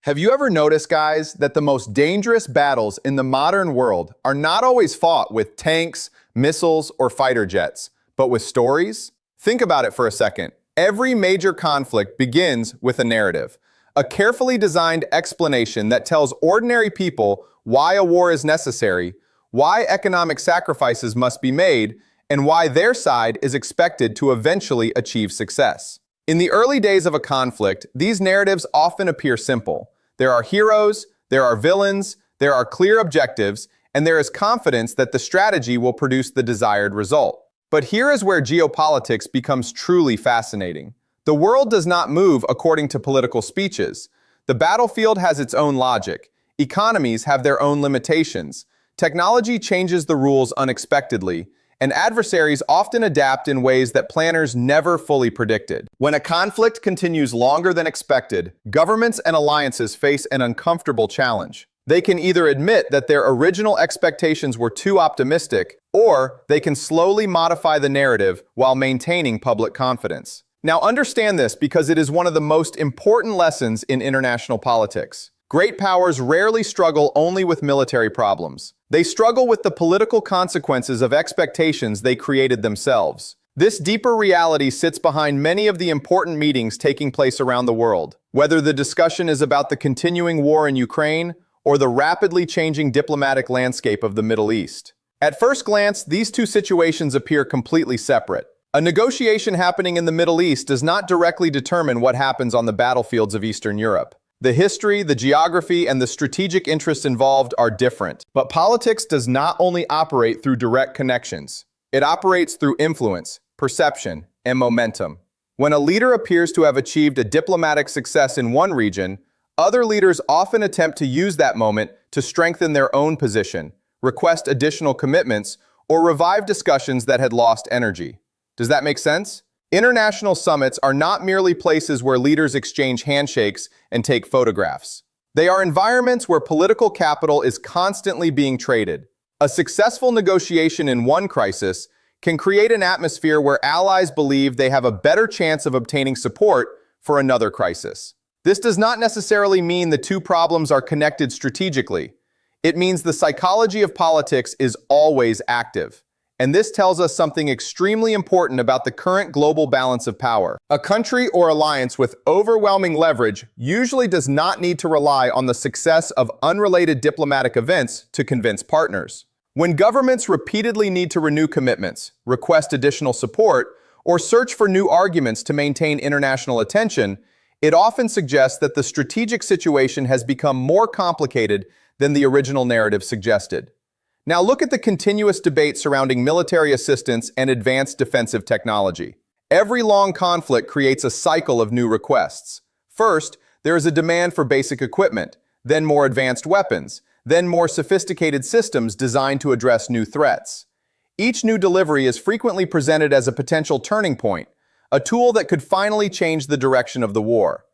Have you ever noticed, guys, that the most dangerous battles in the modern world are not always fought with tanks, missiles, or fighter jets, but with stories? Think about it for a second. Every major conflict begins with a narrative, a carefully designed explanation that tells ordinary people why a war is necessary, why economic sacrifices must be made, and why their side is expected to eventually achieve success. In the early days of a conflict, these narratives often appear simple. There are heroes, there are villains, there are clear objectives, and there is confidence that the strategy will produce the desired result. But here is where geopolitics becomes truly fascinating. The world does not move according to political speeches. The battlefield has its own logic. Economies have their own limitations. Technology changes the rules unexpectedly, and adversaries often adapt in ways that planners never fully predicted. When a conflict continues longer than expected, governments and alliances face an uncomfortable challenge. They can either admit that their original expectations were too optimistic, or they can slowly modify the narrative while maintaining public confidence. Now understand this because it is one of the most important lessons in international politics. Great powers rarely struggle only with military problems. They struggle with the political consequences of expectations they created themselves. This deeper reality sits behind many of the important meetings taking place around the world, whether the discussion is about the continuing war in Ukraine or the rapidly changing diplomatic landscape of the Middle East. At first glance, these two situations appear completely separate. A negotiation happening in the Middle East does not directly determine what happens on the battlefields of Eastern Europe. The history, the geography, and the strategic interests involved are different. But politics does not only operate through direct connections. It operates through influence, perception, and momentum. When a leader appears to have achieved a diplomatic success in one region, other leaders often attempt to use that moment to strengthen their own position, request additional commitments, or revive discussions that had lost energy. Does that make sense? International summits are not merely places where leaders exchange handshakes and take photographs. They are environments where political capital is constantly being traded. A successful negotiation in one crisis can create an atmosphere where allies believe they have a better chance of obtaining support for another crisis. This does not necessarily mean the two problems are connected strategically. It means the psychology of politics is always active. And this tells us something extremely important about the current global balance of power. A country or alliance with overwhelming leverage usually does not need to rely on the success of unrelated diplomatic events to convince partners. When governments repeatedly need to renew commitments, request additional support, or search for new arguments to maintain international attention, it often suggests that the strategic situation has become more complicated than the original narrative suggested. Now look at the continuous debate surrounding military assistance and advanced defensive technology. Every long conflict creates a cycle of new requests. First, there is a demand for basic equipment, then more advanced weapons, then more sophisticated systems designed to address new threats. Each new delivery is frequently presented as a potential turning point, a tool that could finally change the direction of the war.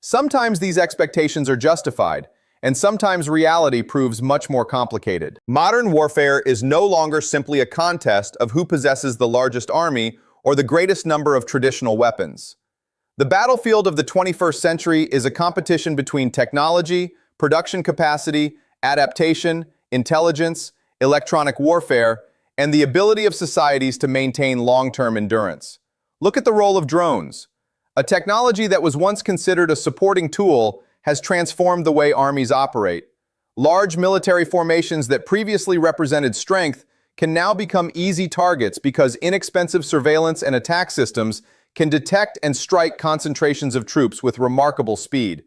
Sometimes these expectations are justified, and sometimes reality proves much more complicated. Modern warfare is no longer simply a contest of who possesses the largest army or the greatest number of traditional weapons. The battlefield of the 21st century is a competition between technology, production capacity, adaptation, intelligence, electronic warfare, and the ability of societies to maintain long-term endurance. Look at the role of drones. A technology that was once considered a supporting tool has transformed the way armies operate. Large military formations that previously represented strength can now become easy targets because inexpensive surveillance and attack systems can detect and strike concentrations of troops with remarkable speed.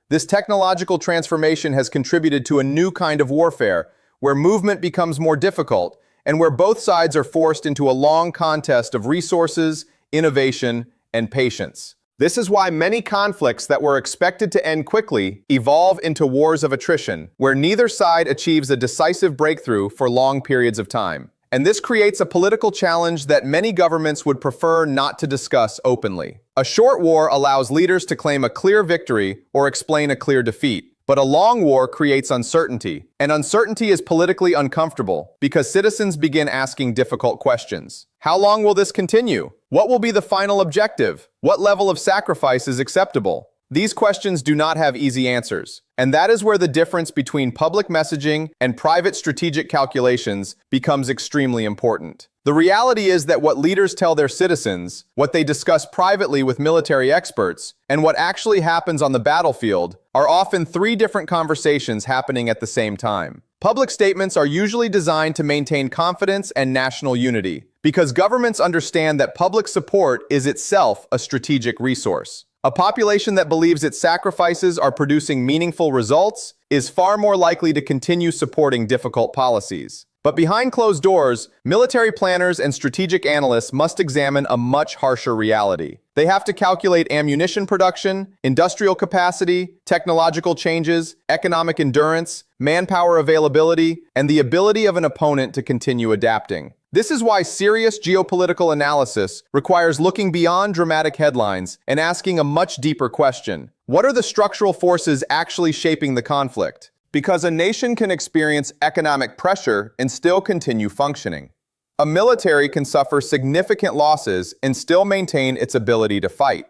This technological transformation has contributed to a new kind of warfare, where movement becomes more difficult and where both sides are forced into a long contest of resources, innovation, and patience. This is why many conflicts that were expected to end quickly evolve into wars of attrition, where neither side achieves a decisive breakthrough for long periods of time. And this creates a political challenge that many governments would prefer not to discuss openly. A short war allows leaders to claim a clear victory or explain a clear defeat. But a long war creates uncertainty, and uncertainty is politically uncomfortable because citizens begin asking difficult questions. How long will this continue? What will be the final objective? What level of sacrifice is acceptable? These questions do not have easy answers, and that is where the difference between public messaging and private strategic calculations becomes extremely important. The reality is that what leaders tell their citizens, what they discuss privately with military experts, and what actually happens on the battlefield are often three different conversations happening at the same time. Public statements are usually designed to maintain confidence and national unity, because governments understand that public support is itself a strategic resource. A population that believes its sacrifices are producing meaningful results is far more likely to continue supporting difficult policies. But behind closed doors, military planners and strategic analysts must examine a much harsher reality. They have to calculate ammunition production, industrial capacity, technological changes, economic endurance, manpower availability, and the ability of an opponent to continue adapting. This is why serious geopolitical analysis requires looking beyond dramatic headlines and asking a much deeper question. What are the structural forces actually shaping the conflict? Because a nation can experience economic pressure and still continue functioning. A military can suffer significant losses and still maintain its ability to fight.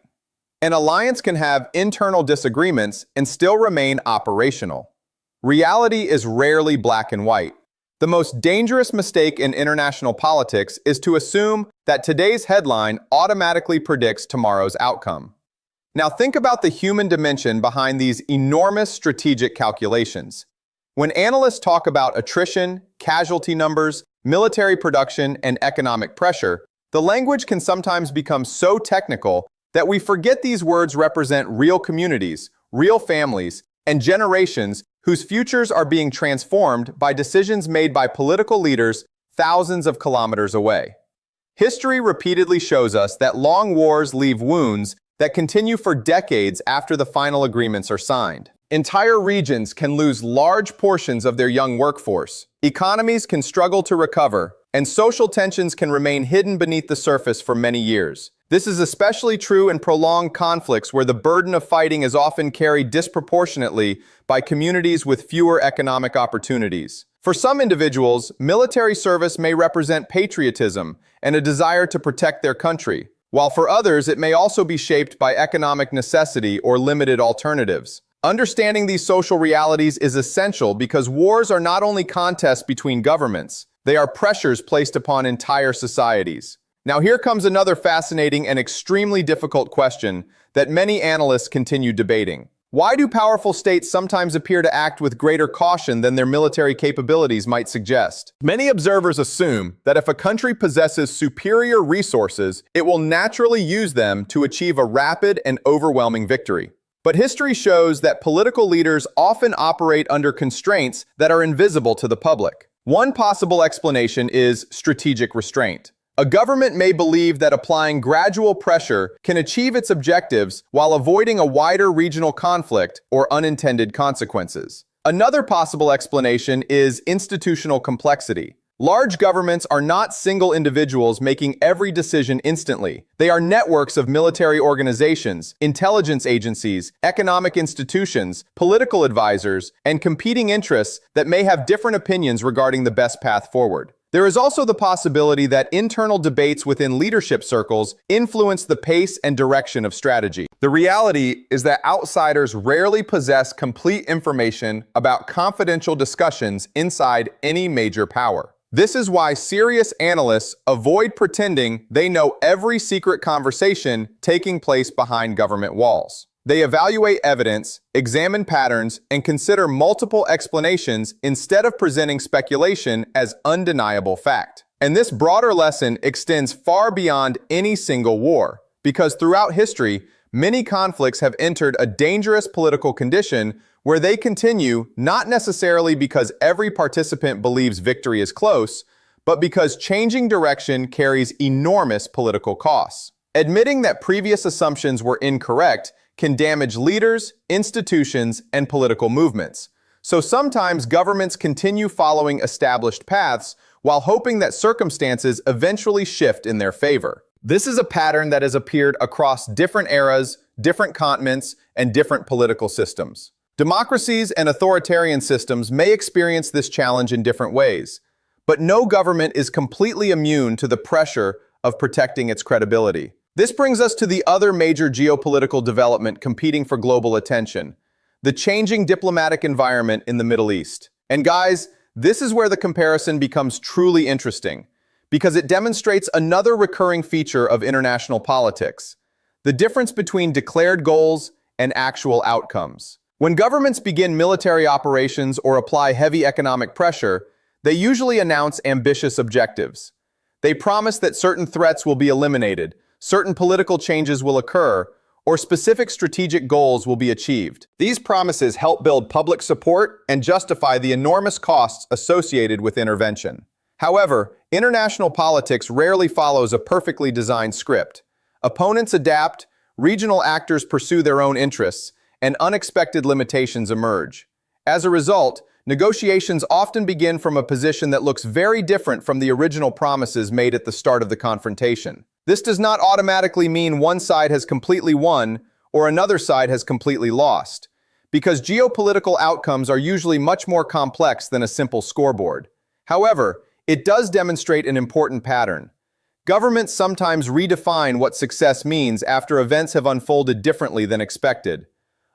An alliance can have internal disagreements and still remain operational. Reality is rarely black and white. The most dangerous mistake in international politics is to assume that today's headline automatically predicts tomorrow's outcome. Now think about the human dimension behind these enormous strategic calculations. When analysts talk about attrition, casualty numbers, military production, and economic pressure, the language can sometimes become so technical that we forget these words represent real communities, real families, and generations whose futures are being transformed by decisions made by political leaders thousands of kilometers away. History repeatedly shows us that long wars leave wounds that continue for decades after the final agreements are signed. Entire regions can lose large portions of their young workforce, economies can struggle to recover, and social tensions can remain hidden beneath the surface for many years. This is especially true in prolonged conflicts where the burden of fighting is often carried disproportionately by communities with fewer economic opportunities. For some individuals, military service may represent patriotism and a desire to protect their country, while for others it may also be shaped by economic necessity or limited alternatives. Understanding these social realities is essential because wars are not only contests between governments, they are pressures placed upon entire societies. Now here comes another fascinating and extremely difficult question that many analysts continue debating. Why do powerful states sometimes appear to act with greater caution than their military capabilities might suggest? Many observers assume that if a country possesses superior resources, it will naturally use them to achieve a rapid and overwhelming victory. But history shows that political leaders often operate under constraints that are invisible to the public. One possible explanation is strategic restraint. A government may believe that applying gradual pressure can achieve its objectives while avoiding a wider regional conflict or unintended consequences. Another possible explanation is institutional complexity. Large governments are not single individuals making every decision instantly. They are networks of military organizations, intelligence agencies, economic institutions, political advisors, and competing interests that may have different opinions regarding the best path forward. There is also the possibility that internal debates within leadership circles influence the pace and direction of strategy. The reality is that outsiders rarely possess complete information about confidential discussions inside any major power. This is why serious analysts avoid pretending they know every secret conversation taking place behind government walls. They evaluate evidence, examine patterns, and consider multiple explanations instead of presenting speculation as undeniable fact. And this broader lesson extends far beyond any single war, because throughout history, many conflicts have entered a dangerous political condition where they continue not necessarily because every participant believes victory is close, but because changing direction carries enormous political costs. Admitting that previous assumptions were incorrect can damage leaders, institutions, and political movements. So sometimes governments continue following established paths while hoping that circumstances eventually shift in their favor. This is a pattern that has appeared across different eras, different continents, and different political systems. Democracies and authoritarian systems may experience this challenge in different ways, but no government is completely immune to the pressure of protecting its credibility. This brings us to the other major geopolitical development competing for global attention: the changing diplomatic environment in the Middle East. And guys, this is where the comparison becomes truly interesting, because it demonstrates another recurring feature of international politics: the difference between declared goals and actual outcomes. When governments begin military operations or apply heavy economic pressure, they usually announce ambitious objectives. They promise that certain threats will be eliminated, certain political changes will occur, or specific strategic goals will be achieved. These promises help build public support and justify the enormous costs associated with intervention. However, international politics rarely follows a perfectly designed script. Opponents adapt, regional actors pursue their own interests, and unexpected limitations emerge. As a result, negotiations often begin from a position that looks very different from the original promises made at the start of the confrontation. This does not automatically mean one side has completely won or another side has completely lost, because geopolitical outcomes are usually much more complex than a simple scoreboard. However, it does demonstrate an important pattern. Governments sometimes redefine what success means after events have unfolded differently than expected.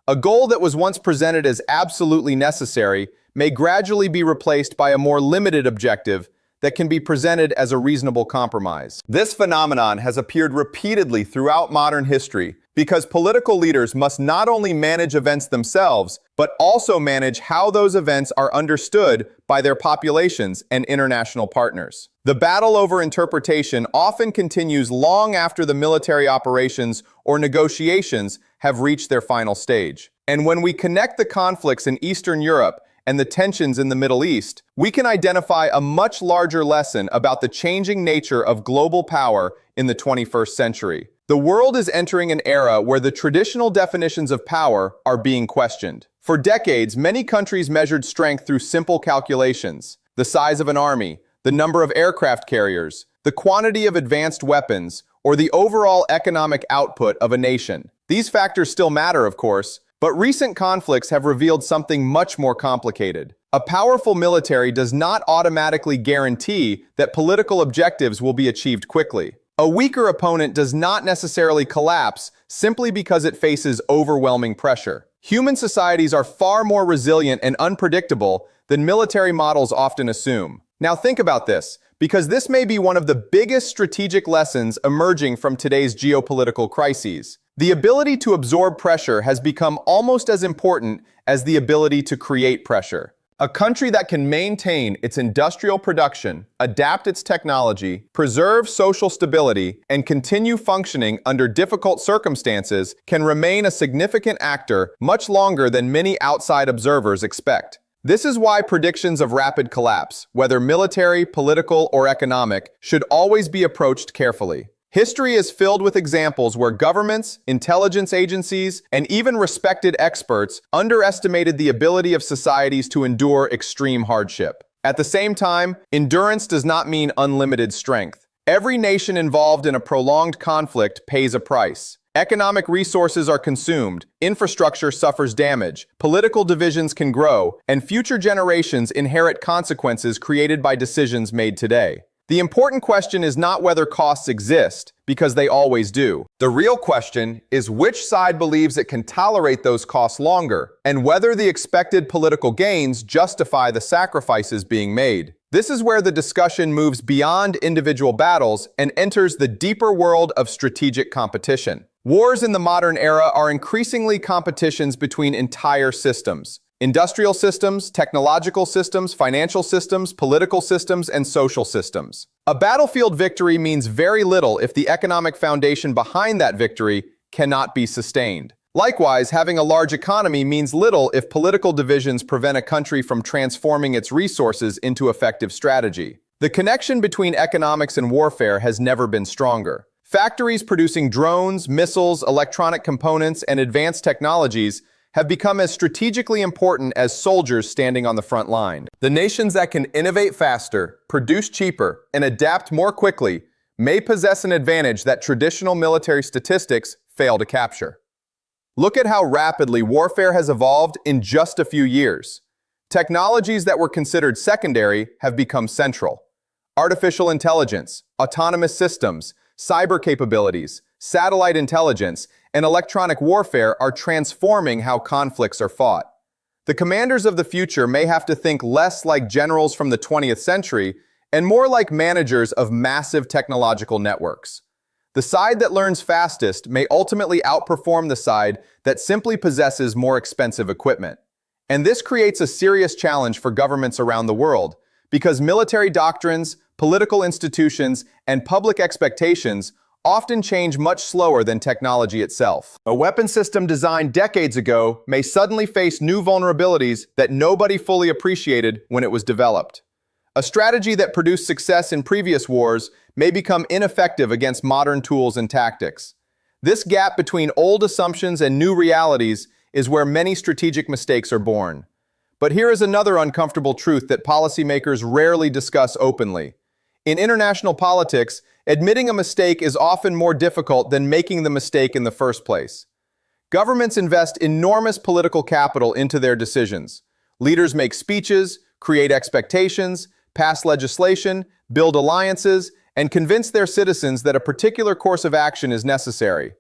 A goal that was once presented as absolutely necessary may gradually be replaced by a more limited objective that can be presented as a reasonable compromise. This phenomenon has appeared repeatedly throughout modern history because political leaders must not only manage events themselves, but also manage how those events are understood by their populations and international partners. The battle over interpretation often continues long after the military operations or negotiations have reached their final stage. And when we connect the conflicts in Eastern Europe and the tensions in the Middle East, we can identify a much larger lesson about the changing nature of global power in the 21st century. The world is entering an era where the traditional definitions of power are being questioned. For decades, many countries measured strength through simple calculations: the size of an army, the number of aircraft carriers, the quantity of advanced weapons, or the overall economic output of a nation. These factors still matter, of course, but recent conflicts have revealed something much more complicated. A powerful military does not automatically guarantee that political objectives will be achieved quickly. A weaker opponent does not necessarily collapse simply because it faces overwhelming pressure. Human societies are far more resilient and unpredictable than military models often assume. Now think about this, because this may be one of the biggest strategic lessons emerging from today's geopolitical crises. The ability to absorb pressure has become almost as important as the ability to create pressure. A country that can maintain its industrial production, adapt its technology, preserve social stability, and continue functioning under difficult circumstances can remain a significant actor much longer than many outside observers expect. This is why predictions of rapid collapse, whether military, political, or economic, should always be approached carefully. History is filled with examples where governments, intelligence agencies, and even respected experts underestimated the ability of societies to endure extreme hardship. At the same time, endurance does not mean unlimited strength. Every nation involved in a prolonged conflict pays a price. Economic resources are consumed, infrastructure suffers damage, political divisions can grow, and future generations inherit consequences created by decisions made today. The important question is not whether costs exist, because they always do. The real question is which side believes it can tolerate those costs longer, and whether the expected political gains justify the sacrifices being made. This is where the discussion moves beyond individual battles and enters the deeper world of strategic competition. Wars in the modern era are increasingly competitions between entire systems. Industrial systems, technological systems, financial systems, political systems, and social systems. A battlefield victory means very little if the economic foundation behind that victory cannot be sustained. Likewise, having a large economy means little if political divisions prevent a country from transforming its resources into effective strategy. The connection between economics and warfare has never been stronger. Factories producing drones, missiles, electronic components, and advanced technologies have become as strategically important as soldiers standing on the front line. The nations that can innovate faster, produce cheaper, and adapt more quickly may possess an advantage that traditional military statistics fail to capture. Look at how rapidly warfare has evolved in just a few years. Technologies that were considered secondary have become central. Artificial intelligence, autonomous systems, cyber capabilities, satellite intelligence, and electronic warfare are transforming how conflicts are fought. The commanders of the future may have to think less like generals from the 20th century and more like managers of massive technological networks. The side that learns fastest may ultimately outperform the side that simply possesses more expensive equipment. And this creates a serious challenge for governments around the world, because military doctrines, political institutions, and public expectations often change much slower than technology itself. A weapon system designed decades ago may suddenly face new vulnerabilities that nobody fully appreciated when it was developed. A strategy that produced success in previous wars may become ineffective against modern tools and tactics. This gap between old assumptions and new realities is where many strategic mistakes are born. But here is another uncomfortable truth that policymakers rarely discuss openly. In international politics, admitting a mistake is often more difficult than making the mistake in the first place. Governments invest enormous political capital into their decisions. Leaders make speeches, create expectations, pass legislation, build alliances, and convince their citizens that a particular course of action is necessary.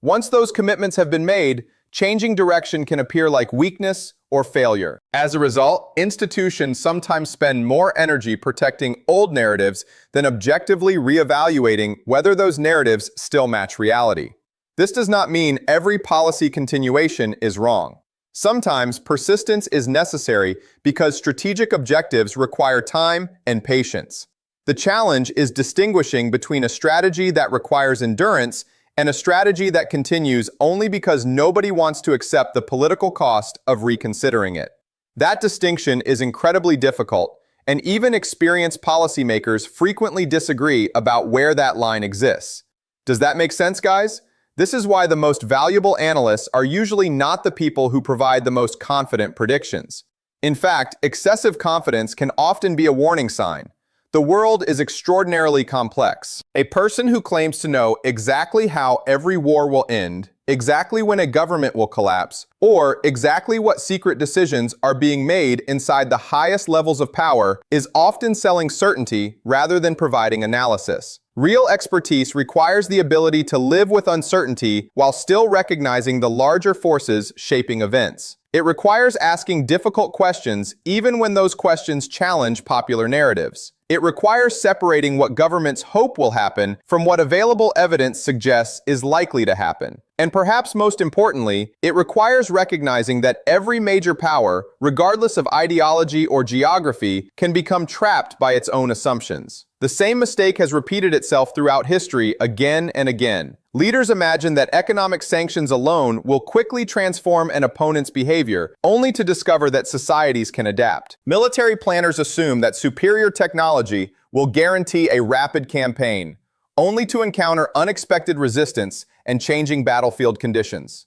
Once those commitments have been made, changing direction can appear like weakness or failure. As a result, institutions sometimes spend more energy protecting old narratives than objectively reevaluating whether those narratives still match reality. This does not mean every policy continuation is wrong. Sometimes persistence is necessary because strategic objectives require time and patience. The challenge is distinguishing between a strategy that requires endurance and a strategy that continues only because nobody wants to accept the political cost of reconsidering it. That distinction is incredibly difficult, and even experienced policymakers frequently disagree about where that line exists. Does that make sense, guys? This is why the most valuable analysts are usually not the people who provide the most confident predictions. In fact, excessive confidence can often be a warning sign. The world is extraordinarily complex. A person who claims to know exactly how every war will end, exactly when a government will collapse, or exactly what secret decisions are being made inside the highest levels of power is often selling certainty rather than providing analysis. Real expertise requires the ability to live with uncertainty while still recognizing the larger forces shaping events. It requires asking difficult questions even when those questions challenge popular narratives. It requires separating what governments hope will happen from what available evidence suggests is likely to happen. And perhaps most importantly, it requires recognizing that every major power, regardless of ideology or geography, can become trapped by its own assumptions. The same mistake has repeated itself throughout history again and again. Leaders imagine that economic sanctions alone will quickly transform an opponent's behavior, only to discover that societies can adapt. Military planners assume that superior technology will guarantee a rapid campaign, only to encounter unexpected resistance and changing battlefield conditions.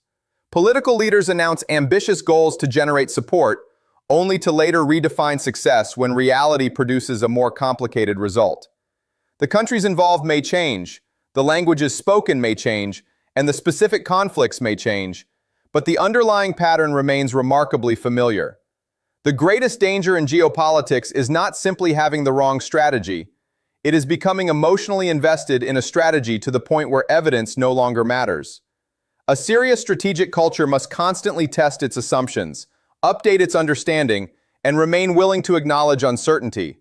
Political leaders announce ambitious goals to generate support, only to later redefine success when reality produces a more complicated result. The countries involved may change, the languages spoken may change, and the specific conflicts may change, but the underlying pattern remains remarkably familiar. The greatest danger in geopolitics is not simply having the wrong strategy. It is becoming emotionally invested in a strategy to the point where evidence no longer matters. A serious strategic culture must constantly test its assumptions, update its understanding, and remain willing to acknowledge uncertainty.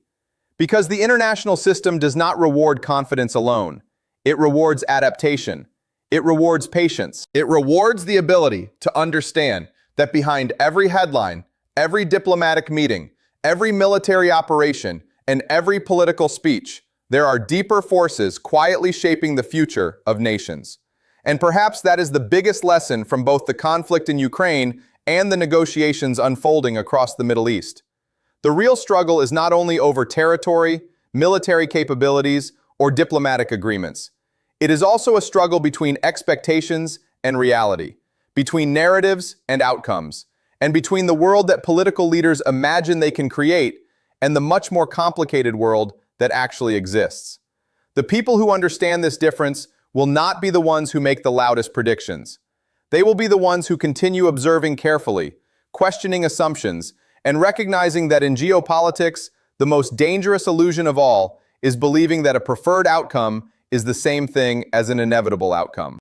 Because the international system does not reward confidence alone. It rewards adaptation. It rewards patience. It rewards the ability to understand that behind every headline, every diplomatic meeting, every military operation, and every political speech, there are deeper forces quietly shaping the future of nations. And perhaps that is the biggest lesson from both the conflict in Ukraine and the negotiations unfolding across the Middle East. The real struggle is not only over territory, military capabilities, or diplomatic agreements. It is also a struggle between expectations and reality, between narratives and outcomes, and between the world that political leaders imagine they can create and the much more complicated world that actually exists. The people who understand this difference will not be the ones who make the loudest predictions. They will be the ones who continue observing carefully, questioning assumptions, and recognizing that in geopolitics, the most dangerous illusion of all is believing that a preferred outcome is the same thing as an inevitable outcome.